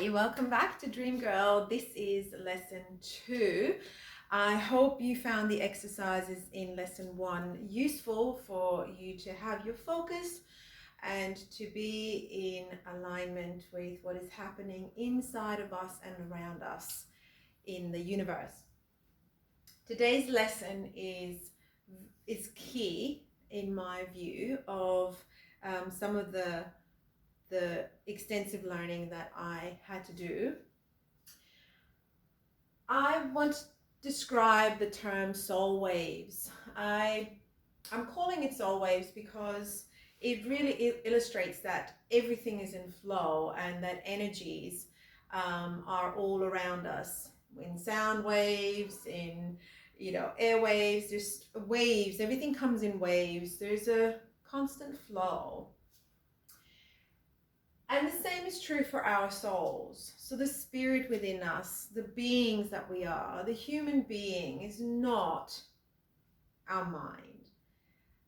Hi, welcome back to Dreamgirl. This is lesson 2. I hope you found the exercises in lesson 1 useful for you to have your focus and to be in alignment with what is happening inside of us and around us in the universe. Today's lesson is key in my view of some of the extensive learning that I had to do. I want to describe the term soul waves. I'm calling it soul waves because it really illustrates that everything is in flow and that energies are all around us in sound waves, in airwaves, just waves. Everything comes in waves. There's a constant flow. And the same is true for our souls. So the spirit within us, the beings that we are, the human being is not our mind.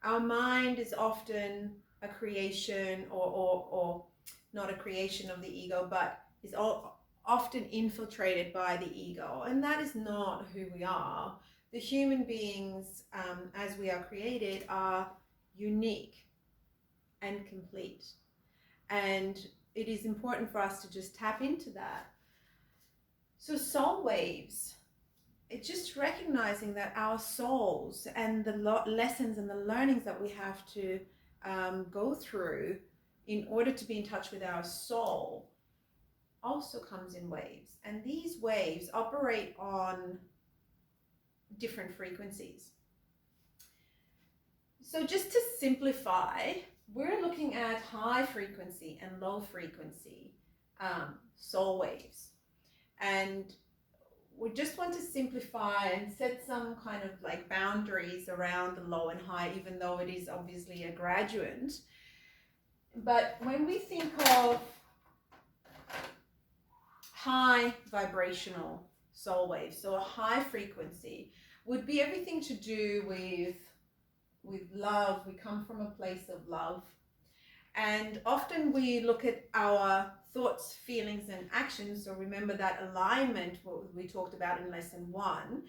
Our mind is often a creation or not a creation of the ego, but is often infiltrated by the ego. And that is not who we are. The human beings, as we are created, are unique and complete. And it is important for us to just tap into that. So soul waves, it's just recognizing that our souls and the lessons and the learnings that we have to go through in order to be in touch with our soul also comes in waves. And these waves operate on different frequencies. So just to simplify, we're looking at high frequency and low frequency soul waves. And we just want to simplify and set some kind of like boundaries around the low and high, even though it is obviously a gradient. But when we think of high vibrational soul waves, so a high frequency would be everything to do with love. We come from a place of love, and often we look at our thoughts, feelings, and actions. So remember that alignment, what we talked about in lesson 1,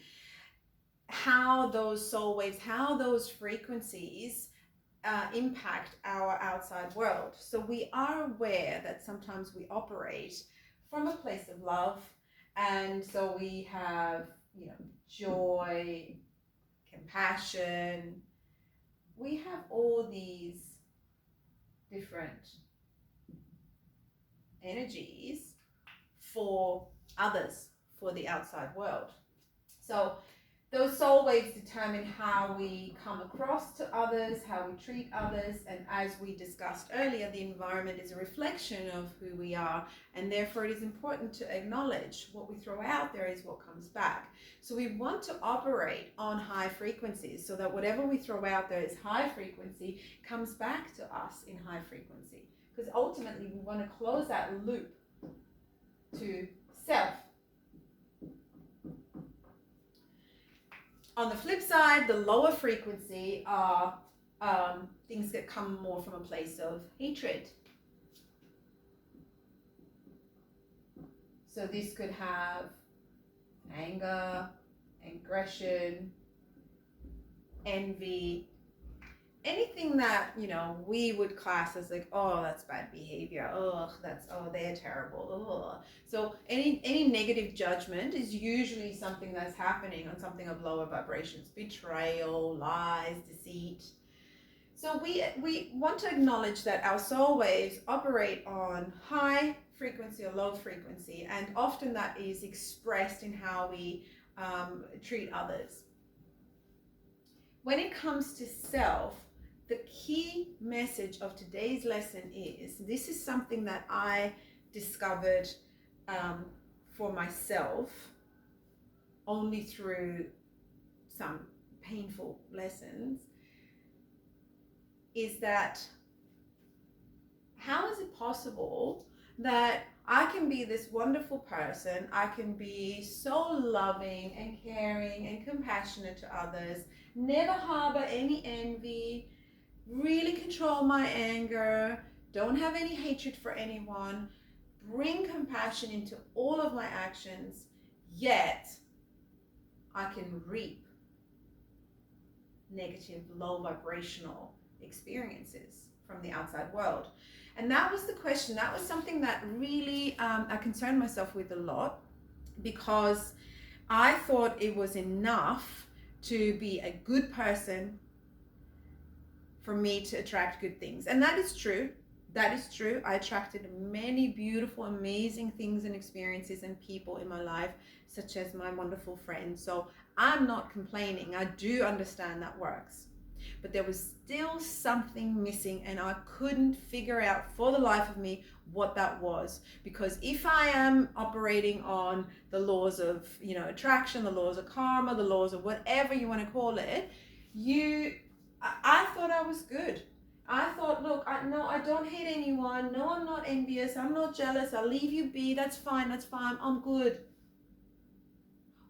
how those soul waves, how those frequencies impact our outside world. So we are aware that sometimes we operate from a place of love, and so we have joy, compassion. We have all these different energies for others, for the outside world. So those soul waves determine how we come across to others, how we treat others, and as we discussed earlier, the environment is a reflection of who we are, and therefore it is important to acknowledge what we throw out there is what comes back. So we want to operate on high frequencies so that whatever we throw out there is high frequency, comes back to us in high frequency, because ultimately we want to close that loop to self. On the flip side, the lower frequency are things that come more from a place of hatred. So this could have anger, aggression, envy, anything that we would class as like, oh, that's bad behavior, they're terrible. So any negative judgment is usually something that's happening on something of lower vibrations: betrayal, lies, deceit. So we want to acknowledge that our soul waves operate on high frequency or low frequency, and often that is expressed in how we treat others. When it comes to self, the key message of today's lesson is, this is something that I discovered for myself only through some painful lessons, is that how is it possible that I can be this wonderful person, I can be so loving and caring and compassionate to others, never harbor any envy, really control my anger, don't have any hatred for anyone, bring compassion into all of my actions, yet I can reap negative, low vibrational experiences from the outside world. And that was the question. That was something that really I concerned myself with a lot, because I thought it was enough to be a good person for me to attract good things. And that is true. That is true. I attracted many beautiful, amazing things and experiences and people in my life, such as my wonderful friends. So I'm not complaining. I do understand that works. But there was still something missing, and I couldn't figure out for the life of me what that was. Because if I am operating on the laws of, attraction, the laws of karma, the laws of whatever you want to call it, I thought I was good. I thought, look, I don't hate anyone. No, I'm not envious. I'm not jealous. I'll leave you be. That's fine. I'm good.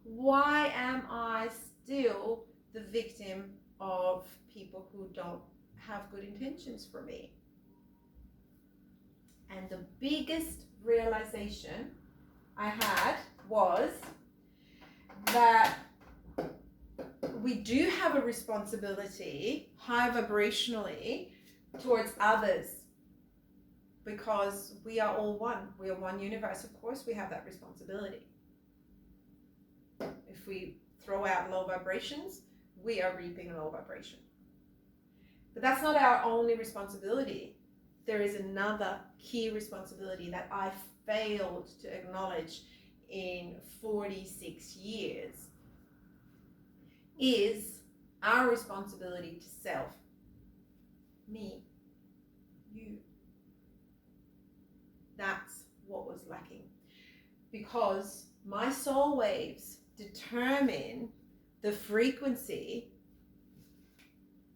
Why am I still the victim of people who don't have good intentions for me? And the biggest realization I had was that we do have a responsibility, high vibrationally, towards others, because we are all one. We are one universe. Of course, we have that responsibility. If we throw out low vibrations, we are reaping low vibration. But that's not our only responsibility. There is another key responsibility that I failed to acknowledge in 46 years, is our responsibility to self. Me, you. That's what was lacking. Because my soul waves determine the frequency,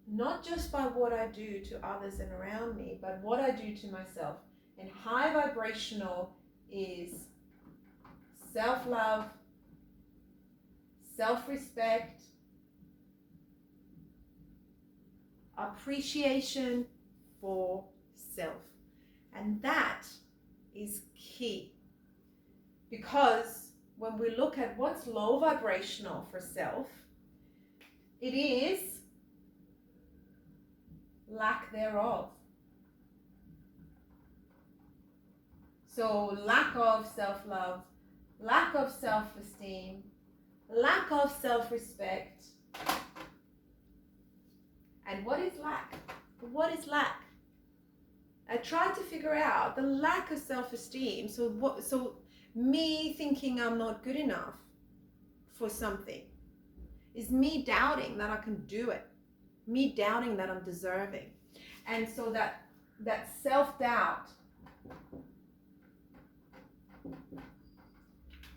not just by what I do to others and around me, but what I do to myself. And high vibrational is self-love, self-respect, appreciation for self. And that is key, because when we look at what's low vibrational for self, it is lack thereof. So lack of self-love, lack of self-esteem, lack of self-respect. And what is lack? What is lack? I tried to figure out the lack of self-esteem. So me thinking I'm not good enough for something is me doubting that I can do it, me doubting that I'm deserving. And so that self-doubt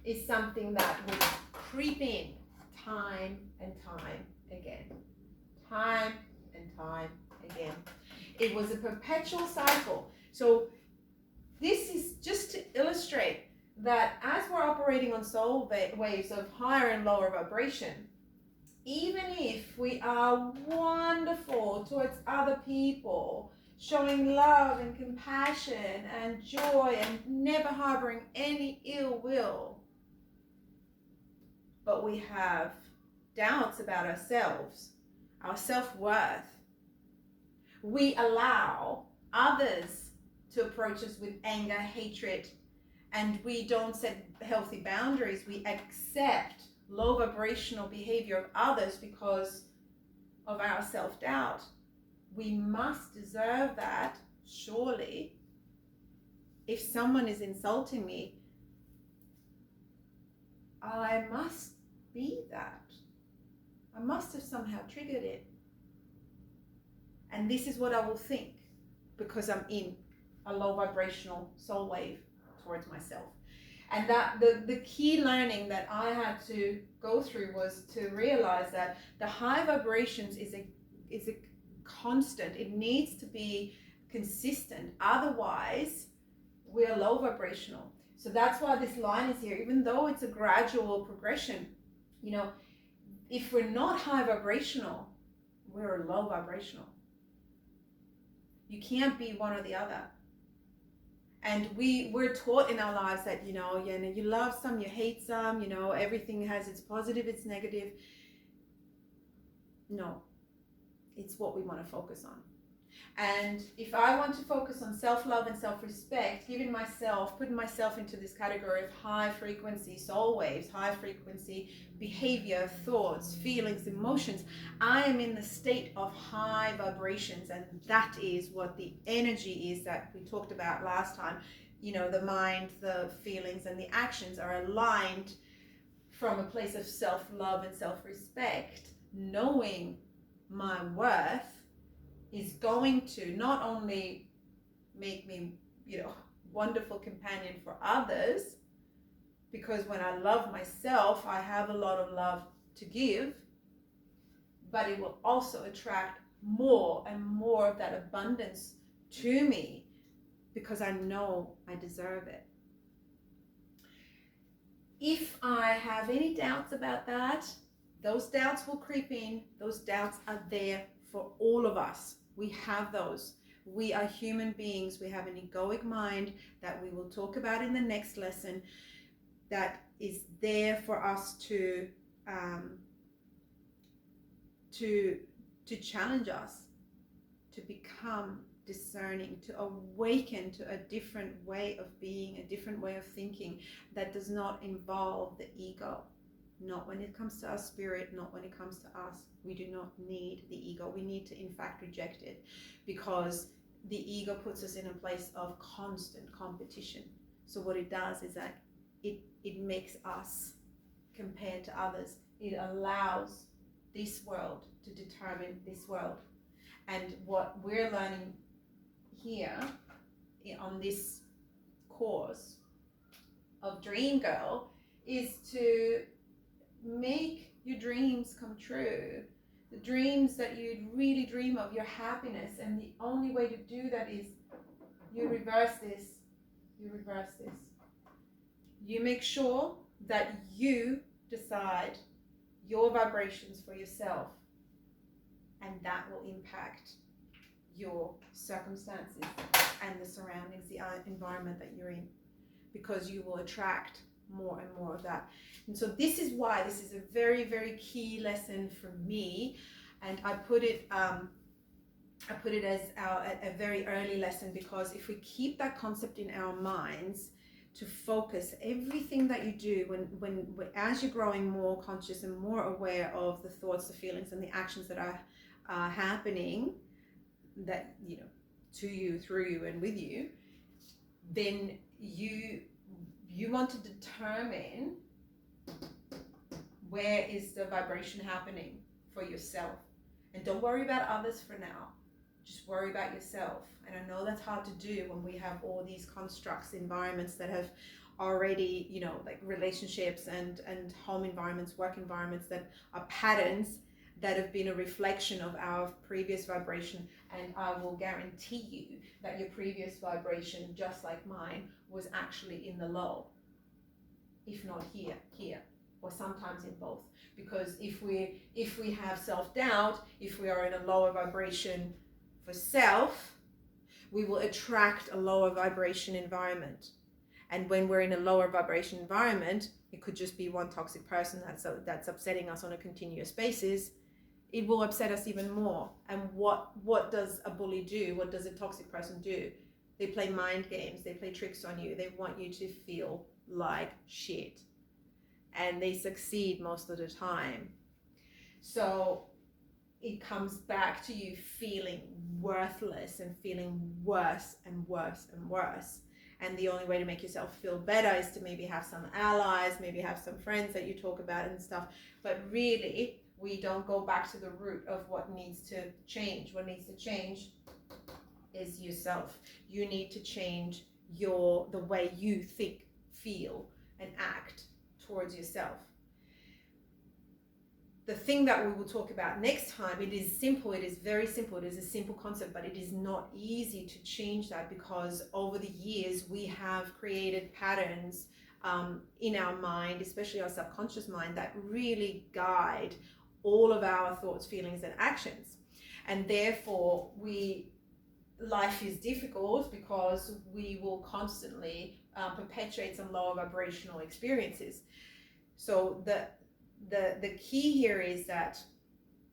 is something that would creep in time and time again. Time and time again. It was a perpetual cycle. So this is just to illustrate that as we're operating on soul waves of higher and lower vibration, even if we are wonderful towards other people, showing love and compassion and joy and never harboring any ill will, but we have doubts about ourselves, our self-worth, we allow others to approach us with anger, hatred, and we don't set healthy boundaries. We accept low vibrational behavior of others because of our self-doubt. We must deserve that, surely. If someone is insulting me, I must be that. I must have somehow triggered it. And this is what I will think, because I'm in a low vibrational soul wave towards myself. And that the key learning that I had to go through was to realize that the high vibrations is a constant. It needs to be consistent. Otherwise, we're low vibrational. So that's why this line is here. Even though it's a gradual progression, if we're not high vibrational, we're low vibrational. You can't be one or the other. And we're taught in our lives that, you know, you love some, you hate some, you know, everything has its positive, its negative. No, it's what we want to focus on. And if I want to focus on self-love and self-respect, putting myself into this category of high frequency soul waves, high frequency behavior, thoughts, feelings, emotions, I am in the state of high vibrations. And that is what the energy is that we talked about last time. You know, the mind, the feelings, and the actions are aligned from a place of self-love and self-respect, knowing my worth is going to not only make me, you know, wonderful companion for others, because when I love myself, I have a lot of love to give, but it will also attract more and more of that abundance to me because I know I deserve it. If I have any doubts about that, those doubts will creep in. Those doubts are there for all of us. We have those. We are human beings. We have an egoic mind that we will talk about in the next lesson that is there for us to challenge us, to become discerning, to awaken to a different way of being, a different way of thinking that does not involve the ego. Not when it comes to our spirit, not when it comes to us. We do not need the ego. We need to, in fact, reject it, because the ego puts us in a place of constant competition. So what it does is that it makes us compared to others. It allows this world to determine this world. And what we're learning here on this course of Dreamgirl is to make your dreams come true, the dreams that you'd really dream of, your happiness. And the only way to do that is you reverse this. You make sure that you decide your vibrations for yourself, and that will impact your circumstances and the surroundings, the environment that you're in, because you will attract more and more of that. And so this is why this is a very, very key lesson for me. And I put it as a very early lesson, because if we keep that concept in our minds, to focus everything that you do when as you're growing more conscious and more aware of the thoughts, the feelings, and the actions that are happening, that, you know, to you, through you, and with you, then you want to determine where is the vibration happening for yourself. And don't worry about others for now. Just worry about yourself. And I know that's hard to do when we have all these constructs, environments that have already, you know, like relationships and home environments, work environments that are patterns that have been a reflection of our previous vibration. And I will guarantee you that your previous vibration, just like mine, was actually in the low, if not here, or sometimes in both. Because if we have self-doubt, if we are in a lower vibration for self, we will attract a lower vibration environment. And when we're in a lower vibration environment, it could just be one toxic person that's upsetting us on a continuous basis. It will upset us even more. And what does a bully do? What does a toxic person do? They play mind games. They play tricks on you. They want you to feel like shit. And they succeed most of the time. So it comes back to you feeling worthless and feeling worse and worse and worse. And the only way to make yourself feel better is to maybe have some allies, maybe have some friends that you talk about and stuff. But really, we don't go back to the root of what needs to change. What needs to change is yourself. You need to change the way you think, feel, and act towards yourself. The thing that we will talk about next time, it is simple, it is very simple, it is a simple concept, but it is not easy to change that, because over the years we have created patterns in our mind, especially our subconscious mind, that really guide all of our thoughts, feelings, and actions. And therefore life is difficult because we will constantly perpetuate some lower vibrational experiences. So the key here is that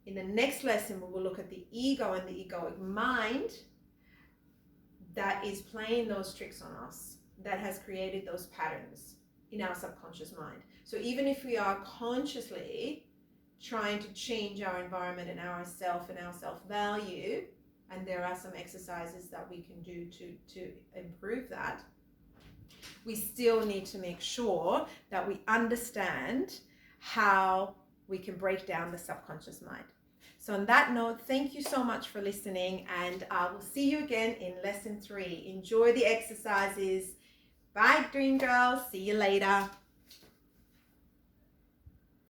in the next lesson, we will look at the ego and the egoic mind that is playing those tricks on us, that has created those patterns in our subconscious mind. So even if we are consciously trying to change our environment and our self-value, and there are some exercises that we can do to improve that, we still need to make sure that we understand how we can break down the subconscious mind. So on that note, thank you so much for listening, and I will see you again in lesson 3. Enjoy the exercises. Bye, Dream Girl. See you later.